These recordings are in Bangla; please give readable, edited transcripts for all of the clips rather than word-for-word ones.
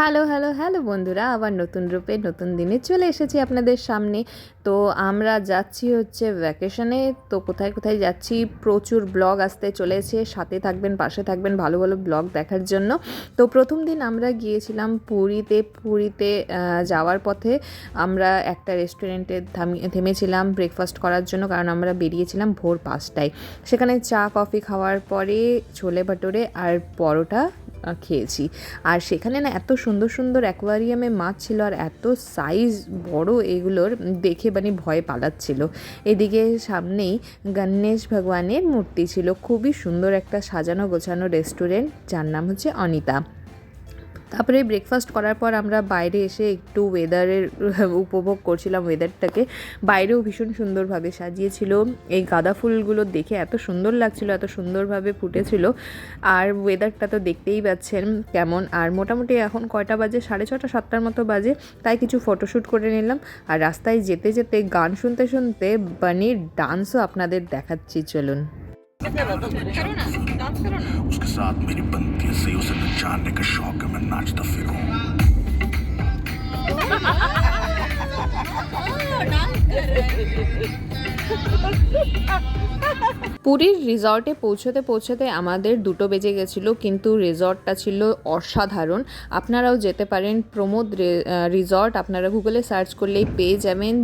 হ্যালো হ্যালো হ্যালো বন্ধুরা, আবার নতুন রূপে নতুন দিনে চলে এসেছি আপনাদের সামনে। তো আমরা যাচ্ছি হচ্ছে ভ্যাকেশনে। তো কোথায় কোথায় যাচ্ছি, প্রচুর ব্লগ আসতে চলেছে, সাথে থাকবেন, পাশে থাকবেন ভালো ভালো ব্লগ দেখার জন্য। তো প্রথম দিন আমরা গিয়েছিলাম পুরীতে যাওয়ার পথে আমরা একটা রেস্টুরেন্টে থেমেছিলাম ব্রেকফাস্ট করার জন্য, কারণ আমরা বেরিয়েছিলাম ভোর 5টায়। সেখানে চা কফি খাওয়ার পরে ছোলে ভাটোরে আর পরোটা খেয়েছি। আর সেখানে না এত সুন্দর সুন্দর অ্যাকোয়ারিয়ামে মাছ ছিল, আর এত সাইজ বড় এগুলোর, দেখে মানে ভয় পালাচ্ছিল। এদিকে সামনেই গণেশ ভগবানের মূর্তি ছিল। খুবই সুন্দর একটা সাজানো গোছানো রেস্টুরেন্ট, যার নাম হচ্ছে অনিতা। তারপরে ব্রেকফাস্ট করার পর আমরা বাইরে এসে একটু ওয়েদারের উপভোগ করছিলাম ওয়েদারটাকে। বাইরেও ভীষণ সুন্দরভাবে সাজিয়েছিল, এই গাঁদা ফুলগুলো দেখে এত সুন্দর লাগছিল, এত সুন্দরভাবে ফুটেছিল। আর ওয়েদারটা তো দেখতেই পাচ্ছেন কেমন। আর মোটামুটি এখন কয়টা বাজে, 6:30 7টার মতো বাজে। তাই কিছু ফটোশ্যুট করে নিলাম। আর রাস্তায় যেতে যেতে গান শুনতে শুনতে বানির ডান্সও আপনাদের দেখাচ্ছি, চলুন। उसके साथ मेरी बनती है सही, उसे नचाने का शौक है, मैं नाचता फिरूं। পুরীর রিসর্টে পৌঁছতে আমাদের 2টো বেজে গেছিলো, কিন্তু রিসর্টটা ছিল অসাধারণ। আপনারাও যেতে পারেন, প্রমোদ রিসর্ট আপনারা গুগলে সার্চ করলেই পেয়ে যাবেন।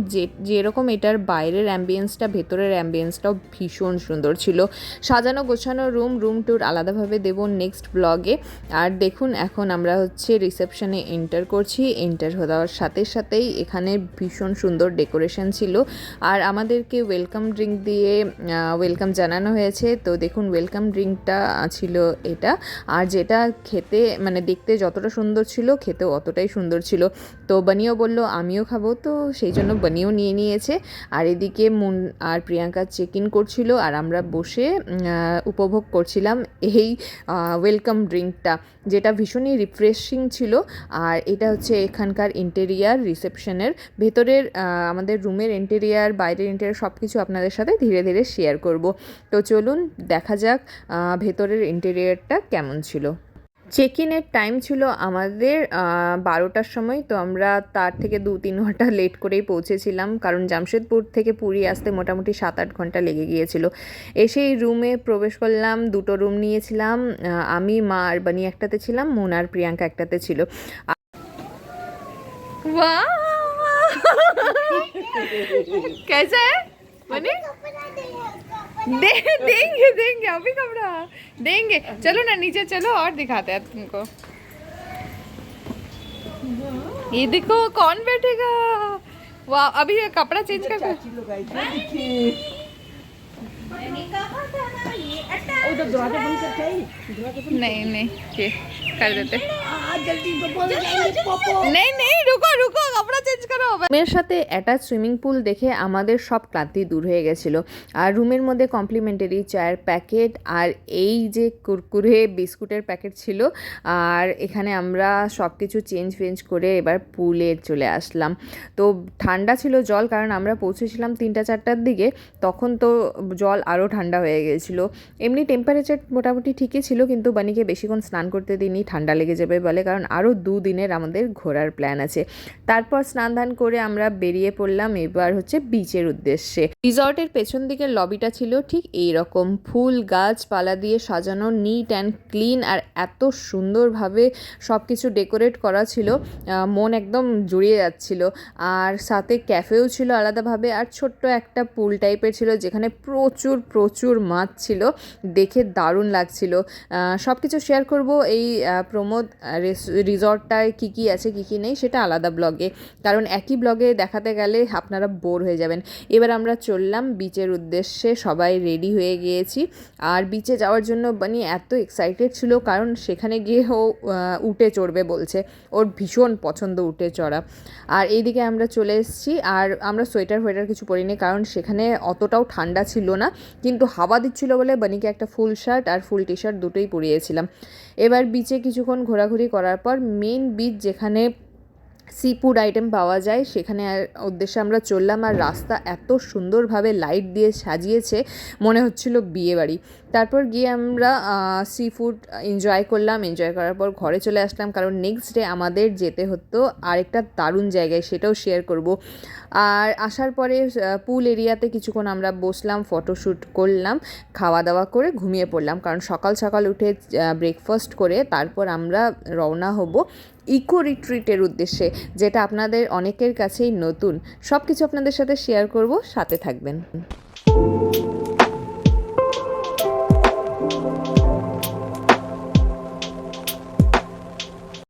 যেরকম এটার বাইরের অ্যাম্বিয়েন্সটা, ভেতরের অ্যাম্বিয়েন্সটাও ভীষণ সুন্দর ছিল। সাজানো গোছানো রুম ট্যুর আলাদাভাবে দেবো নেক্সট ব্লগে। আর দেখুন, এখন আমরা হচ্ছে রিসেপশনে এন্টার করছি। এন্টার হওয়ার সাথে সাথেই এখানে ভীষণ সুন্দর ডেকোরেশন ছিল, আর আমাদেরকে ওয়েলকাম ড্রিঙ্ক দিয়ে ওয়েলকাম জানানো হয়েছে। তো দেখুন, ওয়েলকাম ড্রিঙ্কটা ছিল এটা। আর যেটা খেতে মানে দেখতে যতটা সুন্দর ছিল, খেতেও অতটাই সুন্দর ছিল। তো বানিও বলল আমিও খাবো, তো সেই জন্য বানিও নিয়ে নিয়েছে। আর এদিকে মুন আর প্রিয়াঙ্কা চেক ইন করছিল, আর আমরা বসে উপভোগ করছিলাম এই ওয়েলকাম ড্রিঙ্কটা, যেটা ভীষণই রিফ্রেশিং ছিল। আর এটা হচ্ছে এখানকার ইন্টেরিয়ার, রিসেপশনের ভেতরের আমাদের রুমের ইন্টেরিয়ার, বাইরের ইন্টেরিয়ার সব কিছু আপনাদের সাথে ধীরে ধীরে শেয়ার করব। তো চলুন দেখা যাক ভেতরের ইন্টেরিয়ারটা কেমন ছিল। চেক ইনের টাইম ছিল আমাদের 12টার সময়। তো আমরা তার থেকে 2-3 ঘন্টা লেট করেই পৌঁছেছিলাম, কারণ জামশেদপুর থেকে পুরী আসতে মোটামুটি 7-8 ঘন্টা লেগে গিয়েছিল। এসেই রুমে প্রবেশ করলাম। 2টো রুম নিয়েছিলাম। আমি, মা আর বানি একটাতে ছিলাম, মুন আর প্রিয়াঙ্কা একটাতে ছিল। कैसा है बने? देंगे देंगे अभी कपड़ा देंगे। चलो ना नीचे चलो और दिखाते हैं तुमको। ये देखो कौन बैठेगा। वाह, अभी ये कपड़ा चेंज कर नहीं नहीं ये कर देते। नहीं नहीं रुको रुको, कपड़ा চেঞ্জ করো। রুমের সাথে অ্যাটাচ সুইমিং পুল দেখে আমাদের সব ক্লান্তি দূর হয়ে গেছিলো। আর রুমের মধ্যে কমপ্লিমেন্টারি চায়ের প্যাকেট আর এই যে কুরকুরে বিস্কুটের প্যাকেট ছিল। আর এখানে আমরা সব কিছু চেঞ্জ করে এবার পুলে চলে আসলাম। তো ঠান্ডা ছিল জল, কারণ আমরা পৌঁছেছিলাম 3টা-4টার দিকে। তখন তো জল আরও ঠান্ডা হয়ে গিয়েছিলো। এমনি টেম্পারেচার মোটামুটি ঠিকই ছিল, কিন্তু বানিকে বেশিক্ষণ স্নান করতে দিইনি, ঠান্ডা লেগে যাবে বলে, কারণ আরও 2 দিনের আমাদের ঘোরার প্ল্যান আছে। তারপর স্নান ধান করে আমরা বেরিয়ে পড়লাম এবার হচ্ছে বিচের উদ্দেশ্যে। রিসর্টের পেছন দিকের লবিটা ছিল ঠিক এই রকম, ফুল গাছপালা দিয়ে সাজানো, নিট অ্যান্ড ক্লিন, আর এত সুন্দরভাবে সব কিছু ডেকোরেট করা ছিল, মন একদম জুড়িয়ে যাচ্ছিল। আর সাথে ক্যাফেও ছিল আলাদাভাবে, আর ছোট্ট একটা পুল টাইপের ছিল, যেখানে প্রচুর প্রচুর মাছ ছিল, দেখে দারুণ লাগছিল। সব কিছু শেয়ার করব এই প্রমোদ রিসর্টটায় কী কী আছে কী কী নেই সেটা আলাদা ব্লগে, কারণ একই ব্লগে দেখাতে গেলে আপনারা বোর হয়ে যাবেন। এবার আমরা চললাম বিচের উদ্দেশ্যে, সবাই রেডি হয়ে গিয়েছি। আর বিচে যাওয়ার জন্য বানি এত এক্সাইটেড ছিল, কারণ সেখানে গিয়ে ও উটে চড়বে বলছে, ওর ভীষণ পছন্দ উটে চড়া। আর এইদিকে আমরা চলে এসেছি, আর আমরা সোয়েটার কিছু পরিনি, কারণ সেখানে অতটাও ঠান্ডা ছিল না, কিন্তু হাওয়া দিচ্ছিল বলে বানিকে একটা ফুল শার্ট আর ফুল টি শার্ট দুটোই পরিয়েছিলাম। এবার বিচে কিছুক্ষণ ঘোরাঘুরি করার পর মেন বিচ, যেখানে সি ফুড আইটেম পাওয়া যায়, সেখানে উদ্দেশ্যে আমরা চললাম। আর রাস্তা এত সুন্দরভাবে লাইট দিয়ে সাজিয়েছে, মনে হচ্ছিল বিয়ে বাড়ি। তারপর গিয়ে আমরা সি ফুড এনজয় করলাম, এনজয় করার পর ঘরে চলে আসলাম, কারণ নেক্সট ডে আমাদের যেতে হতো আরেকটা দারুণ জায়গায়, সেটাও শেয়ার করব। আর আসার পরে পুল এরিয়াতে কিছুক্ষণ আমরা বসলাম, ফটোশ্যুট করলাম, খাওয়া দাওয়া করে ঘুমিয়ে পড়লাম, কারণ সকাল সকাল উঠে ব্রেকফাস্ট করে তারপর আমরা রওনা হব ইকো রিট্রিটের উদ্দেশ্যে, যেটা আপনাদের অনেকের কাছেই নতুন। সব কিছু আপনাদের সাথে শেয়ার করব, সাথে থাকবেন।